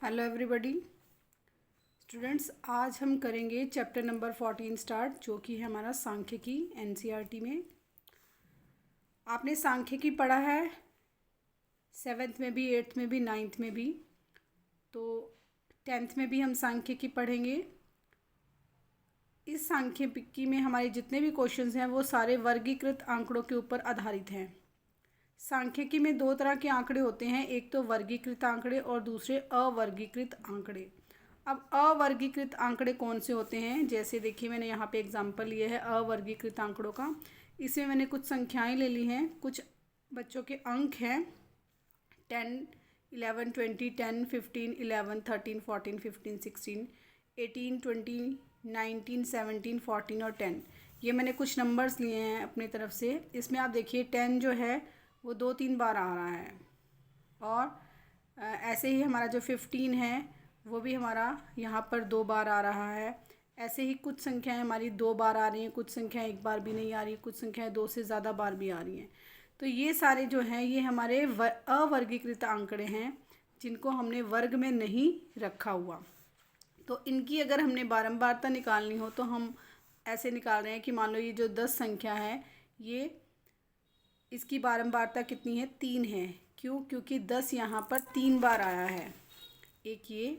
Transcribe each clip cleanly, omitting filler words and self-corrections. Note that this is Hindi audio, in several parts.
हेलो एवरीबॉडी स्टूडेंट्स, आज हम करेंगे चैप्टर नंबर 14 स्टार्ट, जो कि है हमारा सांख्यिकी एनसीईआरटी में। आपने सांख्यिकी पढ़ा है 7th में भी, 8th में भी, 9th में भी, तो 10th में भी हम सांख्यिकी पढ़ेंगे। इस सांख्यिकी में हमारे जितने भी क्वेश्चंस हैं वो सारे वर्गीकृत आंकड़ों के ऊपर आधारित हैं। सांख्यिकी में दो तरह के आंकड़े होते हैं, एक तो वर्गीकृत आंकड़े और दूसरे अवर्गीकृत आंकड़े। अब अवर्गीकृत आंकड़े कौन से होते हैं, जैसे देखिए मैंने यहाँ पे एग्जांपल लिया है अवर्गीकृत आंकड़ों का। इसमें मैंने कुछ संख्याएं ले ली हैं, कुछ बच्चों के अंक हैं 10, 11, 20, 10, 15, 11, 13, 14, 15, 16, 18, 20, 19, 17, 14 और 10। ये मैंने कुछ नंबर्स लिए हैं अपनी तरफ से। इसमें आप देखिए 10 जो है वो 2-3 बार आ रहा है, और ऐसे ही हमारा जो 15 है वो भी हमारा यहाँ पर 2 बार आ रहा है। ऐसे ही कुछ संख्याएं हमारी 2 बार आ रही हैं, कुछ संख्याएं 1 बार भी नहीं आ रही, कुछ संख्याएं 2 से ज़्यादा बार भी आ रही हैं। तो ये सारे जो हैं ये हमारे अवर्गीकृत आंकड़े हैं, जिनको हमने वर्ग में नहीं रखा हुआ। तो इनकी अगर हमने बारंबारता निकालनी हो तो हम ऐसे निकाल रहे हैं कि मान लो ये जो 10 संख्या है, ये इसकी बारंबारता कितनी है, 3 है। क्यों? क्योंकि 10 यहाँ पर 3 बार आया है, एक ये,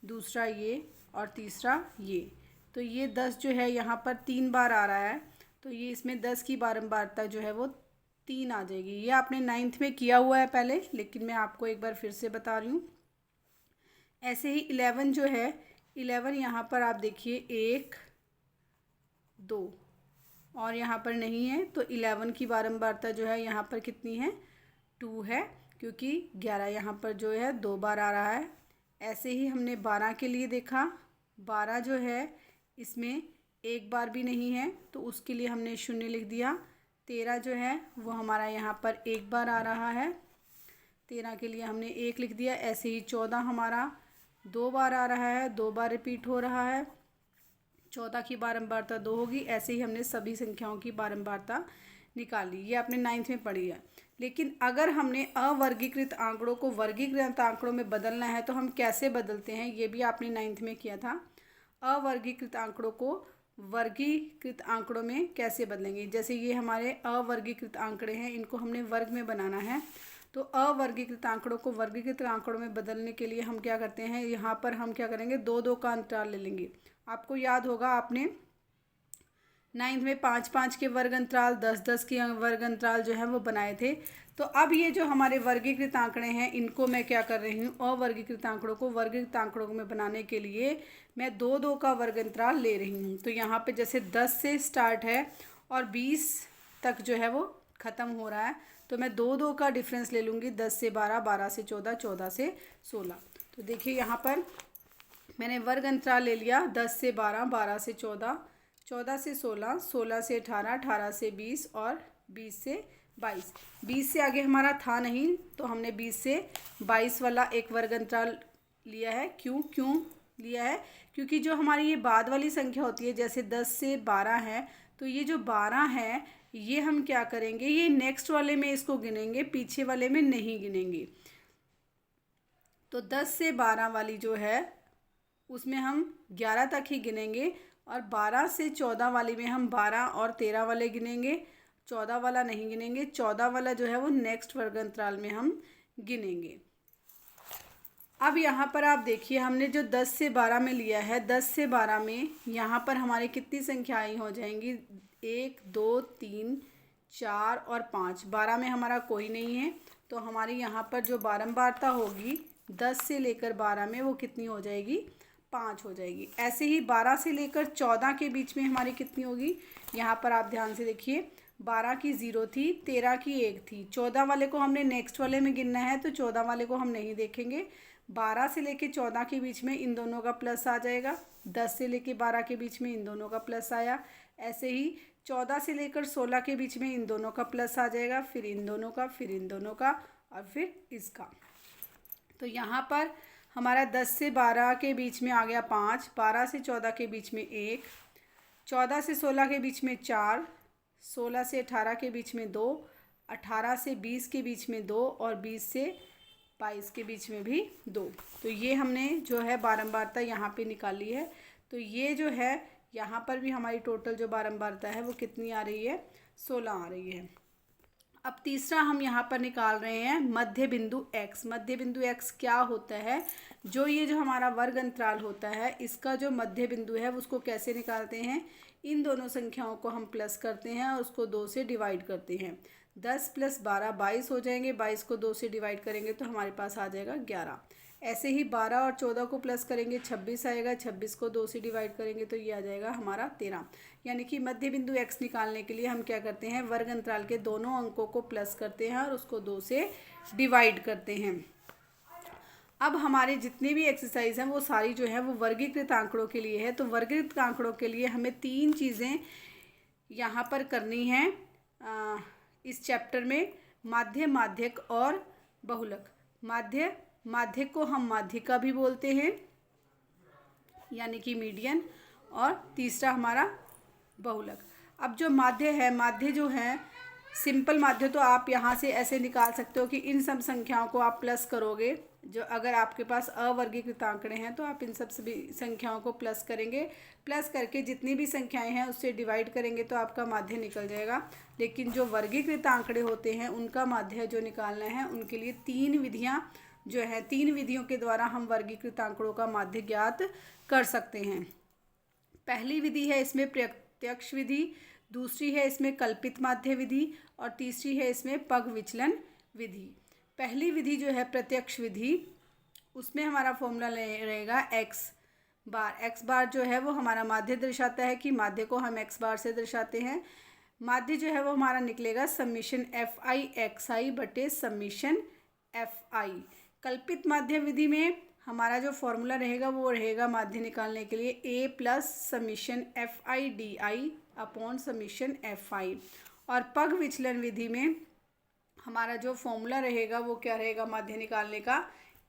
दूसरा ये और तीसरा ये। तो ये 10 जो है यहाँ पर 3 बार आ रहा है, तो ये इसमें 10 की बारंबारता जो है वो 3 आ जाएगी। ये आपने 9th में किया हुआ है पहले, लेकिन मैं आपको एक बार फिर से बता रही हूँ। ऐसे ही 11 जो है, 11 यहाँ पर आप देखिए 1, 2 और यहाँ पर नहीं है, तो 11 की बारंबारता जो है यहाँ पर कितनी है, 2 है, क्योंकि 11 यहाँ पर जो है 2 बार आ रहा है। ऐसे ही हमने 12 के लिए देखा, 12 जो है इसमें 1 बार भी नहीं है, तो उसके लिए हमने 0 लिख दिया। 13 जो है वो हमारा यहाँ पर 1 बार आ रहा है, 13 के लिए हमने 1 लिख दिया। ऐसे ही 14 हमारा 2 बार आ रहा है, 2 बार रिपीट हो रहा है, 14 की बारंबारता 2 होगी। ऐसे ही हमने सभी संख्याओं की बारंबारता निकाली, ये आपने 9th में पढ़ी है। लेकिन अगर हमने अवर्गीकृत आंकड़ों को वर्गीकृत आंकड़ों में बदलना है तो हम कैसे बदलते हैं, ये भी आपने 9th में किया था। अवर्गीकृत आंकड़ों को वर्गीकृत आंकड़ों में कैसे बदलेंगे, जैसे ये हमारे अवर्गीकृत आंकड़े हैं, इनको हमने वर्ग में बनाना है। तो अवर्गीकृत आंकड़ों को वर्गीकृत आंकड़ों में बदलने के लिए हम क्या करते हैं, यहाँ पर हम क्या करेंगे, 2-2 का अंतराल ले लेंगे। आपको याद होगा आपने 9th में 5-5 के वर्ग अंतराल, 10-10 के वर्ग अंतराल जो है वो बनाए थे। तो अब ये जो हमारे वर्गीकृत आंकड़े हैं, इनको मैं क्या कर रही हूँ, अवर्गीकृत आंकड़ों को वर्गीकृत आंकड़ों में बनाने के लिए मैं 2-2 का वर्ग अंतराल ले रही हूँ। तो यहाँ पे जैसे 10 से स्टार्ट है और 20 तक जो है वो ख़त्म हो रहा है, तो मैं 2-2 का डिफरेंस ले लूँगी। 10 से 12, 12 से 14, 14 से 16। तो देखिए यहाँ पर मैंने वर्ग अंतराल ले लिया, 10 से 12, 12 से 14, 14 से 16, 16 से 18, 18 से 20 और 20 से 22। 20 से आगे हमारा था नहीं, तो हमने 20 से 22 वाला एक वर्ग अंतराल लिया है। क्यों लिया है? क्योंकि जो हमारी ये बाद वाली संख्या होती है, जैसे 10 से 12 है, तो ये जो 12 है ये हम क्या करेंगे, ये नेक्स्ट वाले में इसको गिनेंगे, पीछे वाले में नहीं गिनेंगे। तो 10 से 12 वाली जो है उसमें हम 11 तक ही गिनेंगे, और 12 से 14 वाली में हम 12 और 13 वाले गिनेंगे, 14 वाला नहीं गिनेंगे। 14 वाला जो है वो नेक्स्ट वर्ग अंतराल में हम गिनेंगे। अब यहाँ पर आप देखिए हमने जो 10 से 12 में लिया है, 10 से 12 में यहाँ पर हमारी कितनी संख्याएं हो जाएंगी, 1, 2, 3, 4 और 5। 12 में हमारा कोई नहीं है, तो हमारी यहाँ पर जो बारंबारता होगी 10 से लेकर 12 में वो कितनी हो जाएगी, 5 हो जाएगी। ऐसे ही 12 से लेकर 14 के बीच में हमारी कितनी होगी, यहाँ पर आप ध्यान से देखिए, 12 की 0 थी, 13 की 1 थी। 14 वाले को हमने नेक्स्ट वाले में गिनना है, तो 14 वाले को हम नहीं देखेंगे। 12 से लेकर 14 के बीच में इन दोनों का प्लस आ जाएगा, 10 से लेकर 12 के बीच में इन दोनों का प्लस आया। ऐसे ही 14 से लेकर 16 के बीच में इन दोनों का प्लस आ जाएगा, फिर इन दोनों का, फिर इन दोनों का और फिर इसका। तो यहाँ पर हमारा 10 से 12 के बीच में आ गया 5, 12 से 14 के बीच में 1, 14 से 16 के बीच में 4, 16 से 18 के बीच में 2, 18 से 20 के बीच में 2 और 20 से 22 के बीच में भी 2। तो ये हमने जो है बारंबारता यहाँ पे निकाली है। तो ये जो है यहाँ पर भी हमारी टोटल जो बारंबारता है वो कितनी आ रही है, 16 आ रही है। अब तीसरा हम यहाँ पर निकाल रहे हैं मध्य बिंदु x। मध्य बिंदु x क्या होता है, ये जो हमारा वर्ग अंतराल होता है इसका जो मध्य बिंदु है उसको कैसे निकालते हैं, इन दोनों संख्याओं को हम प्लस करते हैं और उसको 2 से डिवाइड करते हैं। 10 + 12 22 हो जाएंगे, 22 को 2 से डिवाइड करेंगे तो हमारे पास आ जाएगा 11। ऐसे ही 12 और 14 को प्लस करेंगे 26 आएगा, 26 को 2 से डिवाइड करेंगे तो ये आ जाएगा हमारा 13। यानी कि मध्य बिंदु x निकालने के लिए हम क्या करते हैं, वर्ग अंतराल के दोनों अंकों को प्लस करते हैं और उसको 2 से डिवाइड करते हैं। अब हमारे जितने भी एक्सरसाइज हैं वो सारी जो है वो वर्गीकृत आंकड़ों के लिए है। तो वर्गीकृत आंकड़ों के लिए हमें 3 चीज़ें यहाँ पर करनी हैं इस चैप्टर में, माध्य, माध्यक और बहुलक। माध्यक को हम माध्यिका भी बोलते हैं यानी कि मीडियन, और तीसरा हमारा बहुलक। अब जो माध्य है, माध्य जो है सिंपल माध्य, तो आप यहाँ से ऐसे निकाल सकते हो कि इन सब संख्याओं को आप प्लस करोगे। जो अगर आपके पास अवर्गीकृत आंकड़े हैं तो आप इन सब सभी संख्याओं को प्लस करेंगे, प्लस करके जितनी भी संख्याएं हैं उससे डिवाइड करेंगे तो आपका माध्य निकल जाएगा। लेकिन जो वर्गीकृत आंकड़े होते हैं उनका माध्य जो निकालना है उनके लिए 3 विधियाँ जो है, 3 विधियों के द्वारा हम वर्गीकृत आंकड़ों का माध्य ज्ञात कर सकते हैं। पहली विधि है इसमें प्रत्यक्ष विधि, दूसरी है इसमें कल्पित माध्य विधि और तीसरी है इसमें पग विचलन विधि। पहली विधि जो है प्रत्यक्ष विधि, उसमें हमारा फॉर्मूला रहेगा x बार। x बार जो है वो हमारा माध्य दर्शाता है कि माध्य को हम x बार से दर्शाते हैं। माध्य जो है वो हमारा निकलेगा समीशन fi xi बटे समीशन fi। कल्पित माध्य विधि में हमारा जो फॉर्मूला रहेगा वो रहेगा माध्य निकालने के लिए a plus summation fi di upon summation fi। और पग विचलन विधि में हमारा जो फॉर्मूला रहेगा वो क्या रहेगा माध्य निकालने का,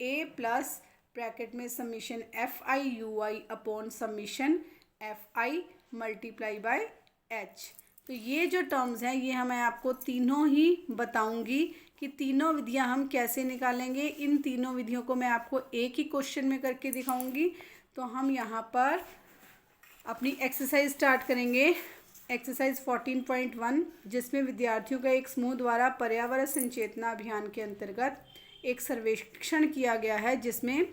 a प्लस ब्रैकेट में summation fi ui upon summation fi multiply by h। तो ये जो टर्म्स हैं ये मैं आपको तीनों ही बताऊंगी कि तीनों विधियां हम कैसे निकालेंगे। इन तीनों विधियों को मैं आपको एक ही क्वेश्चन में करके दिखाऊंगी। तो हम यहाँ पर अपनी एक्सरसाइज स्टार्ट करेंगे, एक्सरसाइज 14.1, जिसमें विद्यार्थियों का एक समूह द्वारा पर्यावरण संचेतना अभियान के अंतर्गत एक सर्वेक्षण किया गया है, जिसमें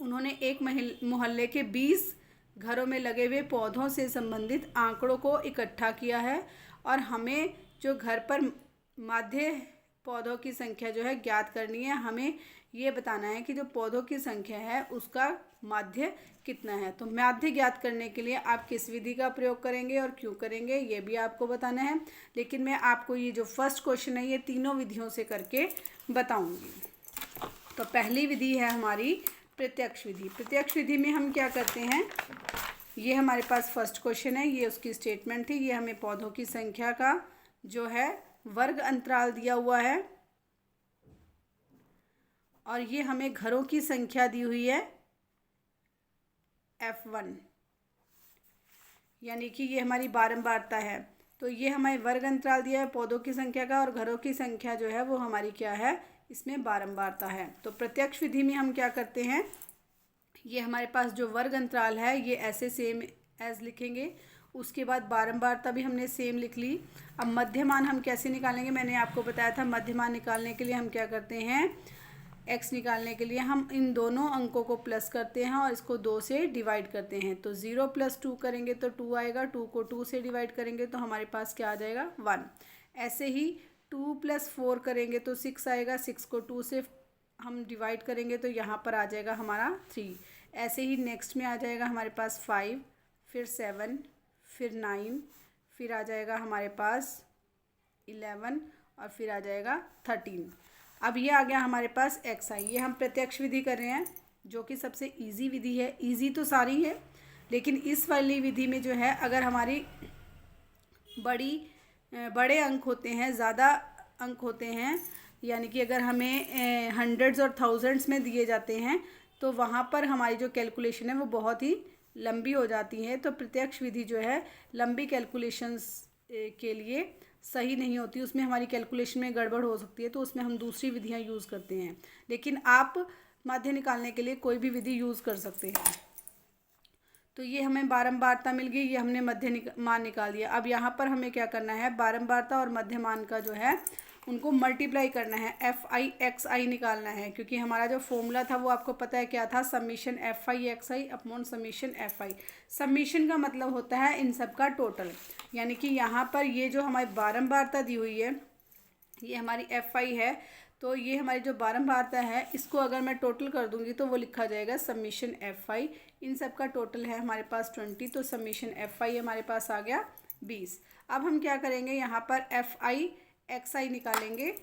उन्होंने एक मोहल्ले के 20 घरों में लगे हुए पौधों से संबंधित आंकड़ों को इकट्ठा किया है और हमें जो घर पर माध्य पौधों की संख्या जो है ज्ञात करनी है। हमें ये बताना है कि जो पौधों की संख्या है उसका माध्य कितना है। तो माध्य ज्ञात करने के लिए आप किस विधि का प्रयोग करेंगे और क्यों करेंगे ये भी आपको बताना है। लेकिन मैं आपको ये जो फर्स्ट क्वेश्चन है ये तीनों विधियों से करके बताऊंगी। तो पहली विधि है हमारी प्रत्यक्ष विधि। प्रत्यक्ष विधि में हम क्या करते हैं, ये हमारे पास फर्स्ट क्वेश्चन है, ये उसकी स्टेटमेंट थी। ये हमें पौधों की संख्या का जो है वर्ग अंतराल दिया हुआ है और ये हमें घरों की संख्या दी हुई है F1, यानी कि ये हमारी बारंबारता है। तो ये हमें वर्ग अंतराल दिया है पौधों की संख्या का और घरों की संख्या जो है वो हमारी क्या है, इसमें बारंबारता है। तो प्रत्यक्ष विधि में हम क्या करते हैं, ये हमारे पास जो वर्ग अंतराल है ये ऐसे सेम एज लिखेंगे, उसके बाद बारंबारता भी हमने सेम लिख ली। अब मध्यमान हम कैसे निकालेंगे, मैंने आपको बताया था मध्यमान निकालने के लिए हम क्या करते हैं, x निकालने के लिए हम इन दोनों अंकों को प्लस करते हैं और इसको 2 से डिवाइड करते हैं। तो 0 + 2 करेंगे तो 2 आएगा, 2 को 2 से डिवाइड करेंगे तो हमारे पास क्या आ जाएगा 1। ऐसे ही 2 + 4 करेंगे तो 6 आएगा, 6 को 2 से हम डिवाइड करेंगे तो यहाँ पर आ जाएगा हमारा 3। ऐसे ही नेक्स्ट में आ जाएगा हमारे पास 5, फिर 7, फिर 9, फिर आ जाएगा हमारे पास 11 और फिर आ जाएगा 13। अब ये आ गया हमारे पास xi। ये हम प्रत्यक्ष विधि कर रहे हैं जो कि सबसे इजी विधि है। इजी तो सारी है लेकिन इस वाली विधि में जो है अगर हमारी बड़े अंक होते हैं, ज़्यादा अंक होते हैं, यानी कि अगर हमें हंड्रेड्स और थाउजेंड्स में दिए जाते हैं तो वहाँ पर हमारी जो कैलकुलेशन है वो बहुत ही लंबी हो जाती है। तो प्रत्यक्ष विधि जो है लंबी कैलकुलेशंस के लिए सही नहीं होती, उसमें हमारी कैलकुलेशन में गड़बड़ हो सकती है, तो उसमें हम दूसरी विधियाँ यूज़ करते हैं। लेकिन आप माध्य निकालने के लिए कोई भी विधि यूज़ कर सकते हैं। तो ये हमें बारंबारता मिल गई, ये हमने मान निकाल दिया। अब यहाँ पर हमें क्या करना है, बारंबारता और मध्य मान का जो है उनको मल्टीप्लाई करना है, एफ आई एक्स आई निकालना है, क्योंकि हमारा जो फॉर्मूला था वो आपको पता है क्या था, summation F I X I upon summation F I. Summation का मतलब होता है इन सब का टोटल, यानी कि यहाँ पर ये जो हमारी बारंबारता दी हुई है ये हमारी एफ आई है, तो ये हमारी जो बारंबारता है इसको अगर मैं टोटल कर दूंगी तो वो लिखा जाएगा समीशन एफ आई। इन सब का टोटल है हमारे पास 20, तो समीशन एफ आई हमारे पास आ गया 20। अब हम क्या करेंगे, यहाँ पर एफ आई एक्स आई निकालेंगे।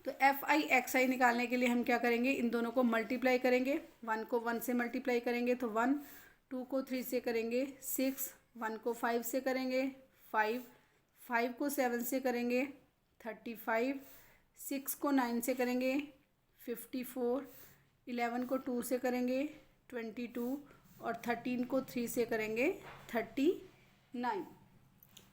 तो एफ आई एक्स आई निकालने के लिए हम क्या करेंगे, इन दोनों को मल्टीप्लाई करेंगे। 1 को 1 से मल्टीप्लाई करेंगे तो 1, 2 को 3 से करेंगे 6, 1 को 5 से करेंगे 5, 5 को 7 से करेंगे 35, 6 को 9 से करेंगे 54, 11 को 2 से करेंगे 22 और 13 को 3 से करेंगे 39।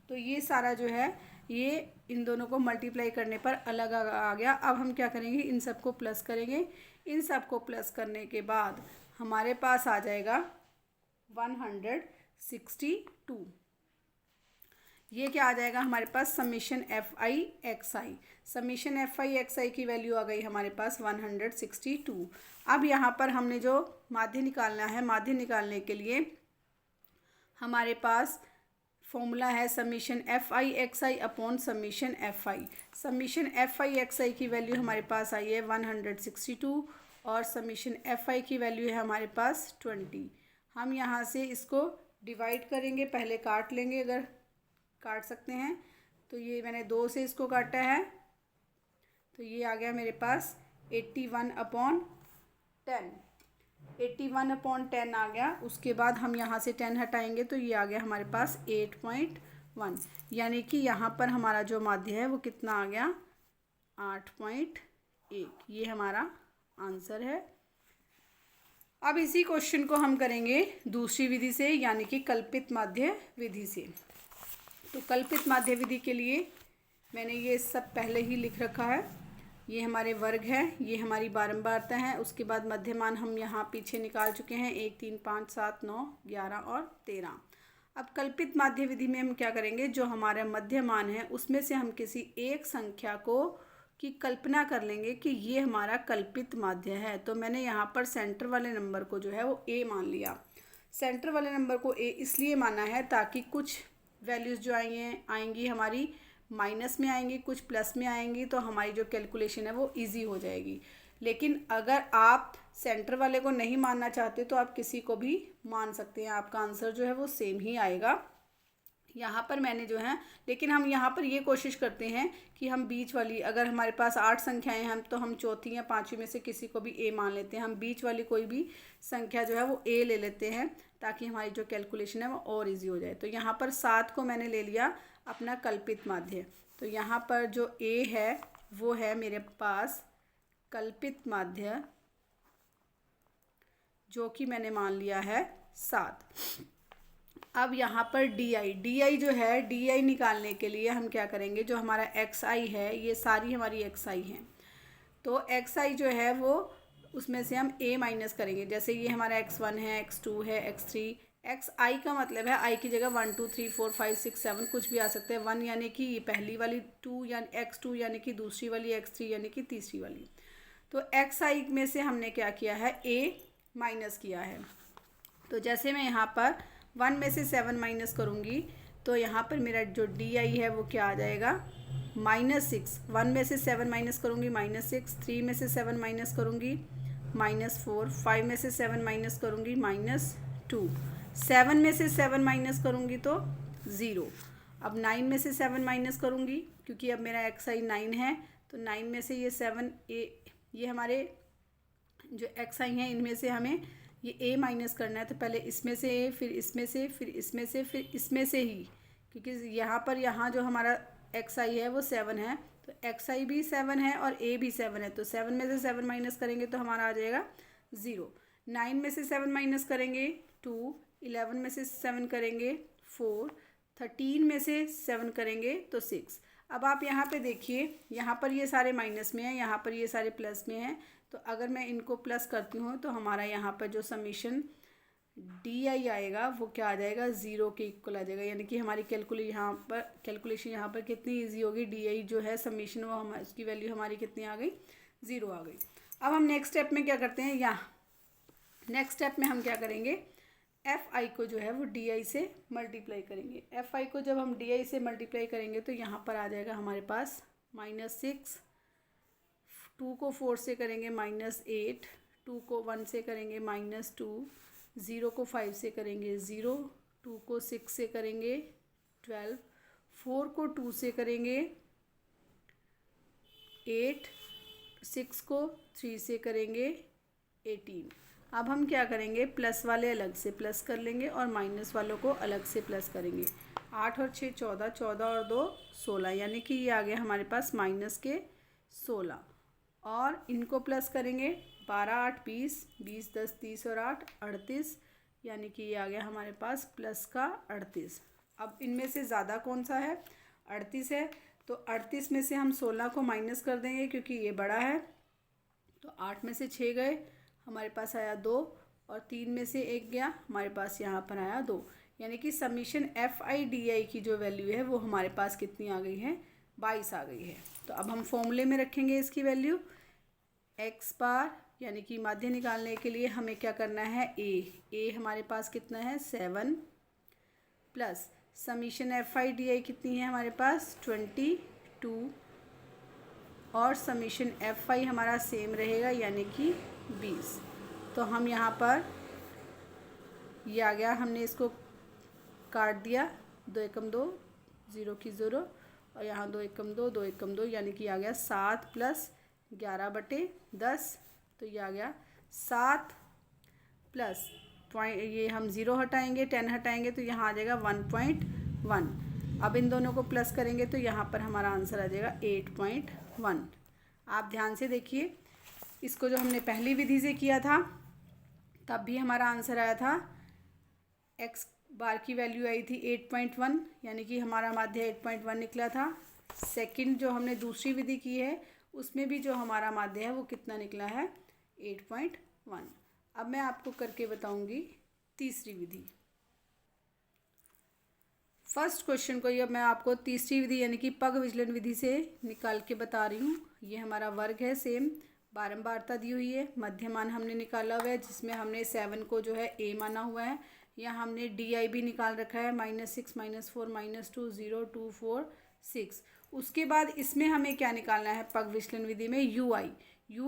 तो ये सारा जो है ये इन दोनों को मल्टीप्लाई करने पर अलग आ गया। अब हम क्या करेंगे, इन सब को प्लस करेंगे। इन सब को प्लस करने के बाद हमारे पास आ जाएगा 162। ये क्या आ जाएगा हमारे पास, summation F I X I. Summation F I X I की वैल्यू आ गई हमारे पास 162। अब यहाँ पर हमने जो माध्य निकालना है, माध्य निकालने के लिए हमारे पास फॉर्मूला है summation F I X I upon summation F I. Summation F I X I की वैल्यू हमारे पास आई है 162 और समीशन एफ आई की वैल्यू है हमारे पास 20। हम यहाँ से इसको डिवाइड करेंगे, पहले काट लेंगे अगर काट सकते हैं। तो ये मैंने 2 से इसको काटा है, तो ये आ गया मेरे पास 81/10। 81/10 आ गया। उसके बाद हम यहाँ से 10 हटाएंगे तो ये आ गया हमारे पास 8.1, यानी कि यहाँ पर हमारा जो माध्य है वो कितना आ गया, 8.1। ये हमारा आंसर है। अब इसी क्वेश्चन को हम करेंगे दूसरी विधि से, यानी कि कल्पित माध्य विधि से। तो कल्पित माध्य विधि के लिए मैंने ये सब पहले ही लिख रखा है। ये हमारे वर्ग है, ये हमारी बारंबारता है, उसके बाद मध्यमान हम यहाँ पीछे निकाल चुके हैं 1, 3, 5, 7, 9, 11 और 13। अब कल्पित माध्य विधि में हम क्या करेंगे, जो हमारा मध्यमान है उसमें से हम किसी एक संख्या को की कल्पना कर लेंगे कि ये हमारा कल्पित माध्य है। तो मैंने यहाँ पर सेंटर वाले नंबर को जो है वो ए मान लिया। सेंटर वाले नंबर को ए इसलिए माना है ताकि कुछ वैल्यूज़ जो आएंगी हमारी माइनस में आएंगी, कुछ प्लस में आएंगी, तो हमारी जो कैलकुलेशन है वो इजी हो जाएगी। लेकिन अगर आप सेंटर वाले को नहीं मानना चाहते तो आप किसी को भी मान सकते हैं, आपका आंसर जो है वो सेम ही आएगा। यहाँ पर मैंने जो है, लेकिन हम यहाँ पर ये कोशिश करते हैं कि हम बीच वाली, अगर हमारे पास 8 संख्याएं हैं तो हम चौथी या पाँचवीं में से किसी को भी ए मान लेते हैं। हम बीच वाली कोई भी संख्या जो है वो ए ले लेते हैं ताकि हमारी जो कैलकुलेशन है वो और इजी हो जाए। तो यहाँ पर 7 को मैंने ले लिया अपना कल्पित माध्य। तो यहाँ पर जो ए है वो है मेरे पास कल्पित माध्य, जो कि मैंने मान लिया है 7। अब यहाँ पर डी आई जो है, डी आई निकालने के लिए हम क्या करेंगे, जो हमारा एक्स आई है ये सारी हमारी एक्स आई हैं, तो एक्स आई जो है वो उसमें से हम ए माइनस करेंगे। जैसे ये हमारा x1 है, x2 है, x3। एक्स आई का मतलब है आई की जगह 1, 2, 3, 4, 5, 6, 7 कुछ भी आ सकते हैं। 1 यानी कि ये पहली वाली, 2 यानी x2 यानी कि दूसरी वाली, x3 यानी कि तीसरी वाली। तो एक्स आई में से हमने क्या किया है, ए माइनस किया है। तो जैसे मैं यहाँ पर 1 में से 7 माइनस करूँगी तो यहाँ पर मेरा जो डी आई है वो क्या आ जाएगा, -6। 1 में से 7 माइनस करूँगी -6, 3 में से 7 माइनस करूँगी -4, 5 में से 7 माइनस करूँगी -2, 7 में से 7 माइनस करूँगी तो 0। अब 9 में से 7 माइनस करूँगी, क्योंकि अब मेरा एक्स आई 9 है, तो 9 में से ये 7 ये हमारे जो एक्स आई हैं इनमें से हमें ये ए माइनस करना है। तो पहले इसमें से ए, फिर इसमें से, फिर इसमें से, फिर इसमें से ही, क्योंकि यहाँ जो हमारा एक्स आई है वो 7 है, तो एक्स आई भी 7 है और ए भी 7 है। तो 7 में से 7 माइनस करेंगे तो हमारा आ जाएगा 0। 9 में से 7 माइनस करेंगे 2, 11 में से 7 करेंगे 4, 13 में से 7 करेंगे तो 6। अब आप यहाँ पे देखिए, यहाँ पर ये सारे माइनस में हैं, यहाँ पर ये सारे प्लस में हैं। तो अगर मैं इनको प्लस करती हूँ तो हमारा यहाँ पर जो समीशन डी आई आएगा वो क्या आ जाएगा, ज़ीरो के इक्वल आ जाएगा। यानी कि हमारी कैलकुलेशन यहाँ पर कितनी इजी होगी, डी आई जो है समीशन वो हम उसकी वैल्यू हमारी कितनी आ गई, 0 आ गई। अब हम नेक्स्ट स्टेप में क्या करते हैं, नेक्स्ट स्टेप में हम क्या करेंगे, एफ आई को जो है वो डी आई से मल्टीप्लाई करेंगे। एफ आई को जब हम डी आई से मल्टीप्लाई करेंगे तो यहाँ पर आ जाएगा हमारे पास -6, 2 को 4 से करेंगे -8, 2 को 1 से करेंगे -2, 0 को 5 से करेंगे 0, 2 को 6 से करेंगे 12, 4 को 2 से करेंगे 8, 6 को 3 से करेंगे 18। अब हम क्या करेंगे, प्लस वाले अलग से प्लस कर लेंगे और माइनस वालों को अलग से प्लस करेंगे। 8 और 6 14, 14 और 2 16, यानी कि ये आ गया हमारे पास माइनस के 16। और इनको प्लस करेंगे, 12 8 20, 20 10 30 और 8 38, यानी कि ये आ गया हमारे पास प्लस का 38। अब इनमें से ज़्यादा कौन सा है, 38 है। तो 38 में से हम 16 को माइनस कर देंगे क्योंकि ये बड़ा है। तो 8 में से 6 गए, हमारे पास आया 2, और 3 में से 1 गया, हमारे पास यहाँ पर आया 2। यानी कि summation F I D I की जो वैल्यू है वो हमारे पास कितनी आ गई है, 22 आ गई है। तो अब हम फॉर्मूले में रखेंगे इसकी वैल्यू, एक्स बार यानी कि माध्य निकालने के लिए हमें क्या करना है, ए हमारे पास कितना है 7, plus summation F I D I कितनी है हमारे पास 22, और समीशन एफ आई हमारा सेम रहेगा यानी कि 20। तो हम यहाँ पर ये आ गया, हमने इसको काट दिया, 2 एकम 2, 0 की 0, और यहाँ 2 एकम 2, 2 एकम 2, यानी कि आ गया 7 प्लस 11/10। तो ये आ गया 7 प्लस पॉइंट, ये हम 0 हटाएंगे, 10 हटाएंगे तो यहाँ आ जाएगा 1.1। अब इन दोनों को प्लस करेंगे तो यहाँ पर हमारा आंसर आ जाएगा 8.1। आप ध्यान से देखिए, इसको जो हमने पहली विधि से किया था तब भी हमारा आंसर आया था, एक्स बार की वैल्यू आई थी 8.1, यानी कि हमारा माध्य 8.1 निकला था। सेकंड जो हमने दूसरी विधि की है उसमें भी जो हमारा माध्य है वो कितना निकला है, 8.1। अब मैं आपको करके बताऊंगी तीसरी विधि। फर्स्ट क्वेश्चन को ये मैं आपको तीसरी विधि यानी कि पग विचलन विधि से निकाल के बता रही हूँ। ये हमारा वर्ग है, सेम बारंबारता दी हुई है, मध्यमान हमने निकाला हुआ है जिसमें हमने 7 को जो है ए माना हुआ है। यहाँ हमने डी आई भी निकाल रखा है, -6 -4 -2 0 2 4 6। उसके बाद इसमें हमें क्या निकालना है, पग विचलन विधि में यू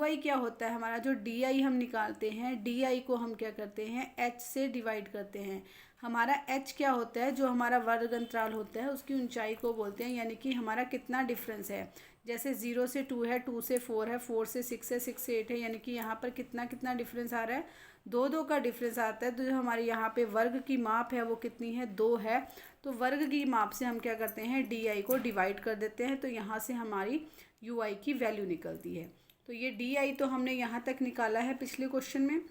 आई क्या होता है हमारा, जो डी आई हम निकालते हैं, डी आई को हम क्या करते हैं, एच से डिवाइड करते हैं। हमारा एच क्या होता है, जो हमारा वर्ग अंतराल होता है उसकी ऊंचाई को बोलते हैं, यानी कि हमारा कितना डिफरेंस है। जैसे 0 से 2 है, 2 से 4 है, 4 से 6 है, 6 से 8 है, यानी कि यहाँ पर कितना डिफरेंस आ रहा है, 2 का डिफरेंस आता है। तो जो हमारे यहाँ पे वर्ग की माप है वो कितनी है, 2 है। तो वर्ग की माप से हम क्या करते हैं, डी आई को डिवाइड कर देते हैं, तो यहाँ से हमारी यू आई की वैल्यू निकलती है। तो ये डी आई तो हमने यहाँ तक निकाला है पिछले क्वेश्चन में।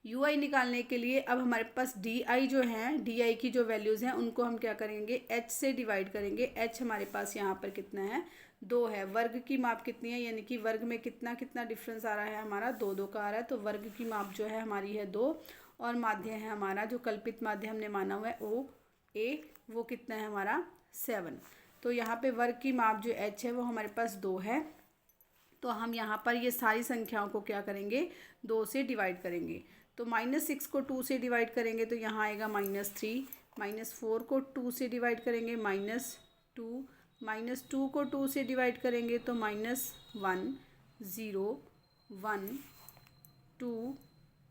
यू आई निकालने के लिए अब हमारे पास डी आई जो है, डी आई की जो वैल्यूज़ हैं उनको हम क्या करेंगे, एच से डिवाइड करेंगे। एच हमारे पास यहाँ पर कितना है, 2 है। वर्ग की माप कितनी है, यानी कि वर्ग में कितना डिफरेंस आ रहा है हमारा, 2 का आ रहा है। तो वर्ग की माप जो है हमारी है 2, और माध्य है हमारा जो कल्पित माध्य हमने माना हुआ है ओ ए, वो कितना है हमारा 7। तो यहाँ पे वर्ग की माप जो एच है वो हमारे पास 2 है। तो हम यहाँ पर ये सारी संख्याओं को क्या करेंगे, 2 से डिवाइड करेंगे। तो -6 को 2 से डिवाइड करेंगे तो यहाँ आएगा -3, -4 को 2 से डिवाइड करेंगे -2, -2 को 2 से डिवाइड करेंगे तो -1 0 1 2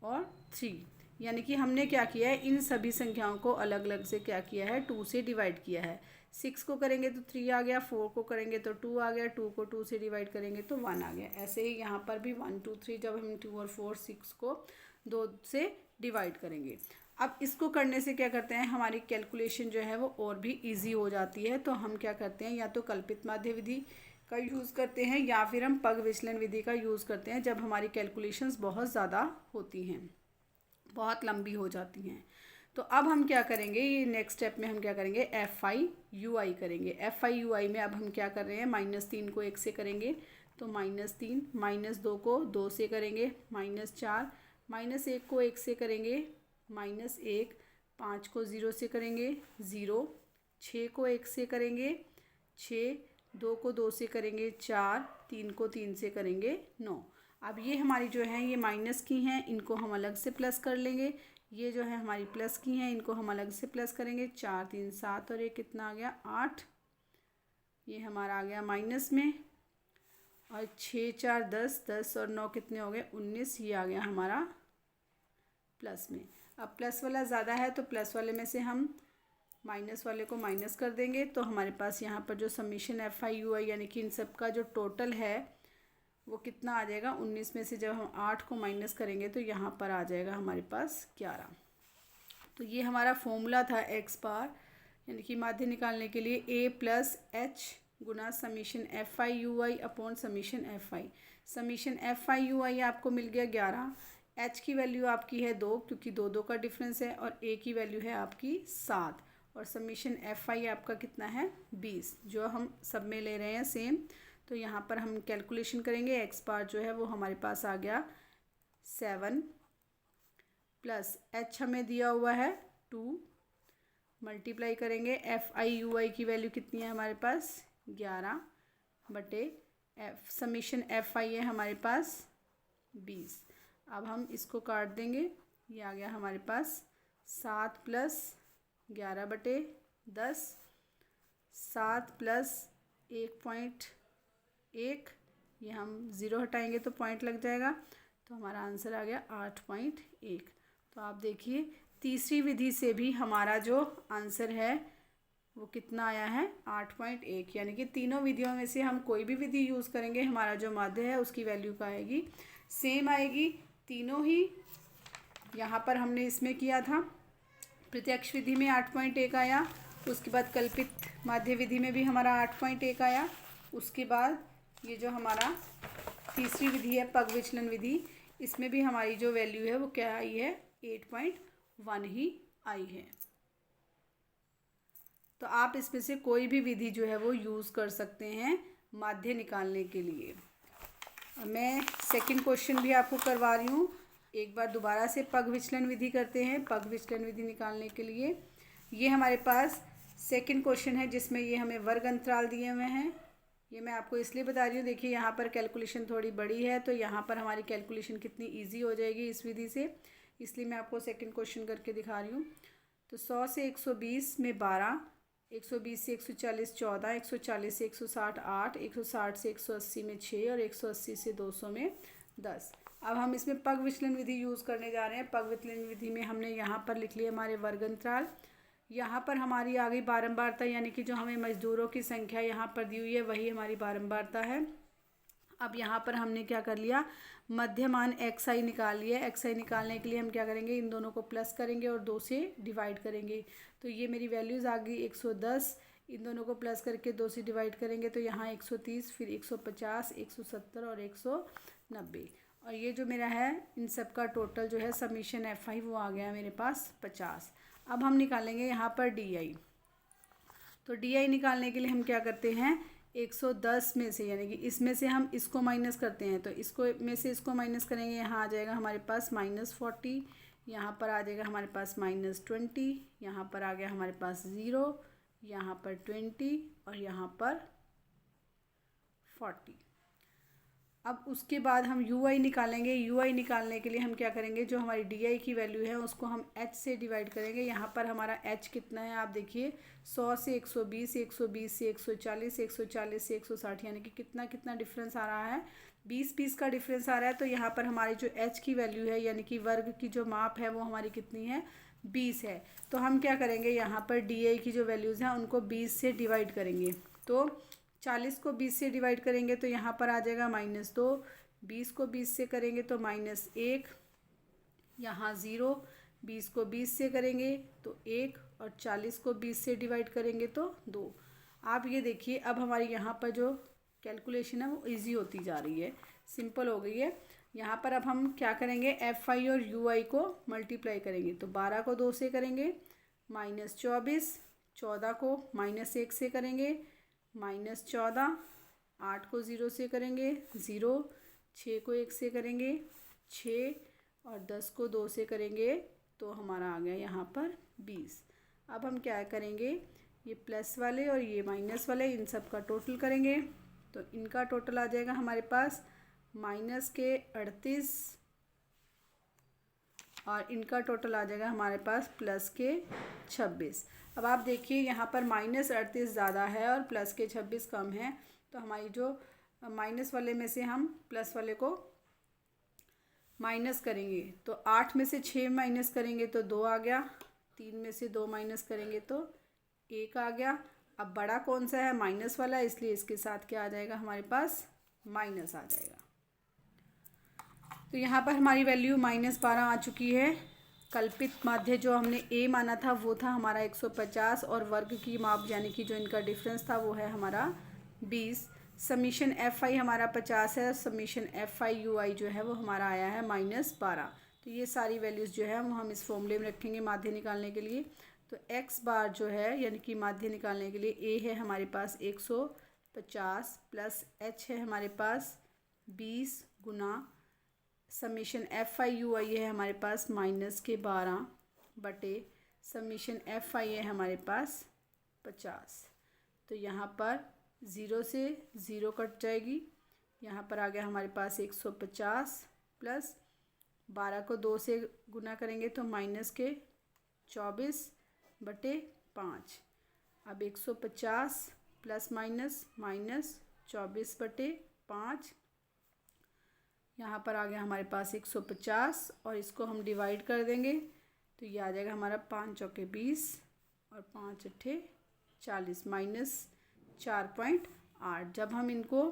और 3। यानी कि हमने क्या किया है, इन सभी संख्याओं को अलग अलग से क्या किया है, 2 से डिवाइड किया है। 6 को करेंगे तो 3 आ गया, 4 को करेंगे तो 2 आ गया, 2 को 2 से डिवाइड करेंगे तो 1 आ गया। ऐसे ही यहाँ पर भी 1 2 3, जब हम 2 और 4 6 को 2 से डिवाइड करेंगे। अब इसको करने से क्या करते हैं, हमारी कैलकुलेशन जो है वो और भी इजी हो जाती है। तो हम क्या करते हैं, या तो कल्पित माध्य विधि का यूज़ करते हैं या फिर हम पग विचलन विधि का यूज़ करते हैं जब हमारी कैलकुलेशंस बहुत ज़्यादा होती हैं, बहुत लंबी हो जाती हैं। तो अब हम क्या करेंगे, ये नेक्स्ट स्टेप में हम क्या करेंगे, एफ आई यू आई करेंगे। एफ आई यू आई में अब हम क्या कर रहे हैं, -3 को 1 से करेंगे तो -3, -2 को 2 से करेंगे -4, -1 को 1 से करेंगे -1, 5 को 0 से करेंगे 0, 6 को 1 से करेंगे 6, 2 को 2 से करेंगे 4, 3 को 3 से करेंगे 9। अब ये हमारी जो है ये माइनस की हैं, इनको हम अलग से प्लस कर लेंगे। ये जो है हमारी प्लस की हैं, इनको हम अलग से प्लस करेंगे। 4 3 7 और 1 कितना आ गया 8, ये हमारा आ गया माइनस में। और 6 4 10, 10 और 9 कितने हो गए 19, ये आ गया हमारा प्लस में। अब प्लस वाला ज़्यादा है तो प्लस वाले में से हम माइनस वाले को माइनस कर देंगे। तो हमारे पास यहाँ पर जो समीशन एफ आई यू आई यानी कि इन सब का जो टोटल है वो कितना आ जाएगा, 19 में से जब हम 8 को माइनस करेंगे तो यहाँ पर आ जाएगा हमारे पास 11। तो ये हमारा फॉर्मूला था एक्स बार यानी कि माध्य निकालने के लिए ए प्लस एच गुना summation F I U I upon summation F I. Summation F I U I आपको मिल गया 11, एच की वैल्यू आपकी है 2 क्योंकि 2 2 का डिफरेंस है, और ए की वैल्यू है आपकी 7, और समीशन एफ आई आपका कितना है 20, जो हम सब में ले रहे हैं सेम। तो यहाँ पर हम कैलकुलेशन करेंगे, एक्स बार जो है वो हमारे पास आ गया 7 प्लस एच हमें दिया हुआ है 2, मल्टीप्लाई करेंगे एफ आई यू आई की वैल्यू कितनी है हमारे पास 11 बटे एफ समीशन एफ आई है हमारे पास 20। अब हम इसको काट देंगे, ये आ गया हमारे पास 7 प्लस 11 बटे 10, 7 प्लस 1.1, ये हम 0 हटाएंगे तो पॉइंट लग जाएगा, तो हमारा आंसर आ गया 8.1। तो आप देखिए तीसरी विधि से भी हमारा जो आंसर है वो कितना आया है 8.1, यानी कि तीनों विधियों में से हम कोई भी विधि यूज़ करेंगे हमारा जो माध्य है उसकी वैल्यू का आएगी सेम आएगी तीनों ही। यहाँ पर हमने इसमें किया था प्रत्यक्ष विधि में 8.1 आया, उसके बाद कल्पित माध्य विधि में भी हमारा 8.1 आया, उसके बाद ये जो हमारा तीसरी विधि है पग विचलन विधि, इसमें भी हमारी जो वैल्यू है वो क्या आई है 8.1 ही आई है। तो आप इसमें से कोई भी विधि जो है वो यूज़ कर सकते हैं माध्य निकालने के लिए। मैं सेकंड क्वेश्चन भी आपको करवा रही हूँ, एक बार दोबारा से पग विचलन विधि करते हैं। पग विचलन विधि निकालने के लिए ये हमारे पास सेकंड क्वेश्चन है जिसमें ये हमें वर्ग अंतराल दिए हुए हैं। ये मैं आपको इसलिए बता रही हूँ, देखिए यहाँ पर कैलकुलेशन थोड़ी बड़ी है तो यहाँ पर हमारी कैलकुलेशन कितनी ईजी हो जाएगी इस विधि से, इसलिए मैं आपको सेकंड क्वेश्चन करके दिखा रही हूँ। तो 100 से 120 में 12, 120 से 140 14, 140 से 160 8, 160 से 180 में 6 और 180 से 200 में 10। अब हम इसमें पग विचलन विधि यूज़ करने जा रहे हैं। पग विचलन विधि में हमने यहाँ पर लिख लिए हमारे वर्ग अंतराल, यहाँ पर हमारी आ गई बारंबारता, यानी कि जो हमें मजदूरों की संख्या यहाँ पर दी हुई है वही हमारी बारंबारता है। अब यहाँ पर हमने क्या कर लिया, मध्यमान एक्स आई निकाल लिया। एक्स आई निकालने के लिए हम क्या करेंगे, इन दोनों को प्लस करेंगे और 2 से डिवाइड करेंगे। तो ये मेरी वैल्यूज़ आ गई 110, इन दोनों को प्लस करके 2 से डिवाइड करेंगे तो यहाँ 130, फिर 150, 170 और 190, और ये जो मेरा है इन सब का टोटल जो है समीशन एफ आई वो आ गया मेरे पास 50। अब हम निकालेंगे यहाँ पर डी आई। तो डी आई निकालने के लिए हम क्या करते हैं, 110 में से यानी कि इसमें से हम इसको माइनस करते हैं, तो इसको में से इसको माइनस करेंगे, यहाँ आ जाएगा हमारे पास -40, यहाँ पर आ जाएगा हमारे पास -20, यहाँ पर आ गया हमारे पास 0, यहाँ पर 20 और यहाँ पर 40। अब उसके बाद हम यू आई निकालेंगे। यू आई निकालने के लिए हम क्या करेंगे, जो हमारी डी आई की वैल्यू है उसको हम एच से डिवाइड करेंगे। यहाँ पर हमारा एच कितना है आप देखिए, 100 से 120, 120 से 140, 140 से 160, यानी कि कितना कितना डिफरेंस आ रहा है, 20 का डिफरेंस आ रहा है। तो यहाँ पर हमारी जो एच की वैल्यू है यानी कि वर्ग की जो माप है वो हमारी कितनी है 20 है। तो हम क्या करेंगे, यहाँ पर डी आई की जो वैल्यूज़ हैं उनको 20 से डिवाइड करेंगे। तो 40 को 20 से डिवाइड करेंगे तो यहाँ पर आ जाएगा -2, 20 को 20 से करेंगे तो -1, यहाँ 0, 20 को 20 से करेंगे तो 1 और 40 को 20 से डिवाइड करेंगे तो 2। आप ये देखिए अब हमारी यहाँ पर जो कैलकुलेशन है वो इजी होती जा रही है, सिंपल हो गई है। यहाँ पर अब हम क्या करेंगे, एफ आई और यू आई को मल्टीप्लाई करेंगे। तो 12 को 2 से करेंगे -24, 14 को -1 से करेंगे -14, 8 को 0 से करेंगे 0, 6 को 1 से करेंगे 6 और 10 को 2 से करेंगे तो हमारा आ गया यहाँ पर 20। अब हम क्या करेंगे, ये प्लस वाले और ये माइनस वाले इन सब का टोटल करेंगे। तो इनका टोटल आ जाएगा हमारे पास -38 और इनका टोटल आ जाएगा हमारे पास +26। अब आप देखिए यहाँ पर -38 ज़्यादा है और +26 कम है। तो हमारी जो माइनस वाले में से हम प्लस वाले को माइनस करेंगे तो 8 में से 6 माइनस करेंगे तो 2 आ गया, 3 में से 2 माइनस करेंगे तो 1 आ गया। अब बड़ा कौन सा है, माइनस वाला, इसलिए इसके साथ क्या आ जाएगा हमारे पास माइनस आ जाएगा। तो यहाँ पर हमारी वैल्यू -12 आ चुकी है। कल्पित माध्य जो हमने ए माना था वो था हमारा 150 और वर्ग की माप यानी कि जो इनका डिफरेंस था वो है हमारा 20। समीशन एफ आई हमारा 50 है, समीशन एफ आई यू आई जो है वो हमारा आया है -12। तो ये सारी वैल्यूज़ जो है वो हम इस फॉर्मूले में रखेंगे माध्य निकालने के लिए। तो एक्स बार जो है यानी कि माध्य निकालने के लिए ए है हमारे पास 150 प्लस एच है हमारे पास 20 गुना समीशन एफ आई यू आई है हमारे पास -12 बटे समीशन एफ आई है हमारे पास 50। तो यहाँ पर 0 से 0 कट जाएगी, यहाँ पर आ गया हमारे पास 150 प्लस 12 को 2 से गुना करेंगे तो -24 बटे 5। अब 150 प्लस माइनस -24 बटे 5, यहाँ पर आ गया हमारे पास 150 और इसको हम डिवाइड कर देंगे तो ये आ जाएगा हमारा 5 चौके 20 और 5 अट्ठे 40 -4.8। जब हम इनको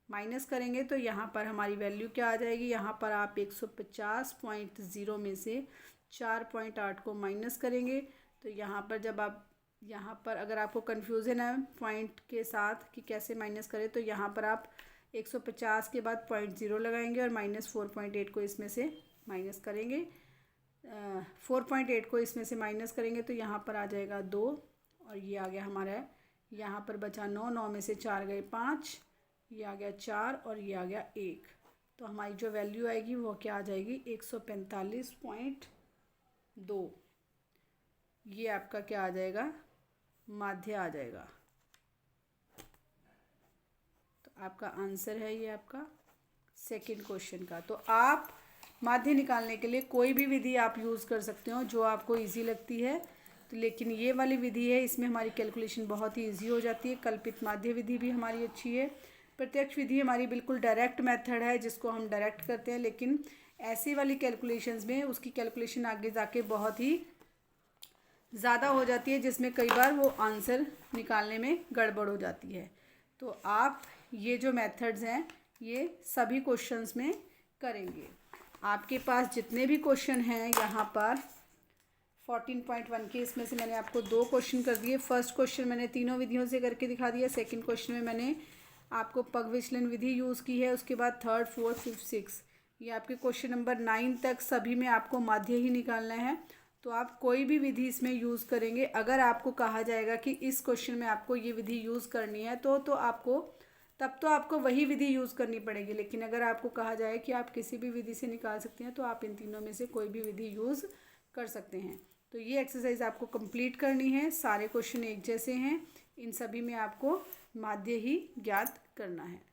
माइनस करेंगे तो यहाँ पर हमारी वैल्यू क्या आ जाएगी, यहाँ पर आप 150.0 में से 4.8 को माइनस करेंगे तो यहाँ पर जब आप यहाँ पर अगर आपको कन्फ्यूज़न है पॉइंट के साथ कि कैसे माइनस करें तो यहाँ पर आप 150 के बाद 0.0 लगाएंगे और -4.8 को इसमें से माइनस करेंगे, 4.8 को इसमें से माइनस करेंगे तो यहाँ पर आ जाएगा 2 और ये आ गया हमारा, यहाँ पर बचा 9, 9 में से 4 गए 5, ये आ गया 4 और ये आ गया 1। तो हमारी जो वैल्यू आएगी वो क्या आ जाएगी 145.2। ये आपका क्या आ जाएगा, माध्य आ जाएगा। तो आपका आंसर है ये आपका सेकंड क्वेश्चन का। तो आप माध्य निकालने के लिए कोई भी विधि आप यूज़ कर सकते हो जो आपको इजी लगती है। तो लेकिन ये वाली विधि है इसमें हमारी कैलकुलेशन बहुत ही इजी हो जाती है। कल्पित माध्य विधि भी हमारी अच्छी है। प्रत्यक्ष विधि हमारी बिल्कुल डायरेक्ट मेथड है जिसको हम डायरेक्ट करते हैं, लेकिन ऐसी वाली कैलकुलेशंस में उसकी कैलकुलेशन आगे जाके बहुत ही ज़्यादा हो जाती है जिसमें कई बार वो आंसर निकालने में गड़बड़ हो जाती है। तो आप ये जो मेथड्स हैं ये सभी क्वेश्चंस में करेंगे। आपके पास जितने भी क्वेश्चन हैं यहाँ पर 14.1 के, इसमें से मैंने आपको 2 क्वेश्चन कर दिए। फर्स्ट क्वेश्चन मैंने तीनों विधियों से करके दिखा दिया। सेकंड क्वेश्चन में मैंने आपको पग विचलन विधि यूज़ की है। उसके बाद 3rd, 4th, 5th, 6th ये आपके क्वेश्चन नंबर 9 तक सभी में आपको माध्य ही निकालना है। तो आप कोई भी विधि इसमें यूज़ करेंगे। अगर आपको कहा जाएगा कि इस क्वेश्चन में आपको ये विधि यूज़ करनी है तो आपको वही विधि यूज़ करनी पड़ेगी। लेकिन अगर आपको कहा जाए कि आप किसी भी विधि से निकाल सकते हैं तो आप इन तीनों में से कोई भी विधि यूज़ कर सकते हैं। तो ये एक्सरसाइज आपको कंप्लीट करनी है। सारे क्वेश्चन एक जैसे हैं, इन सभी में आपको माध्य ही ज्ञात करना है।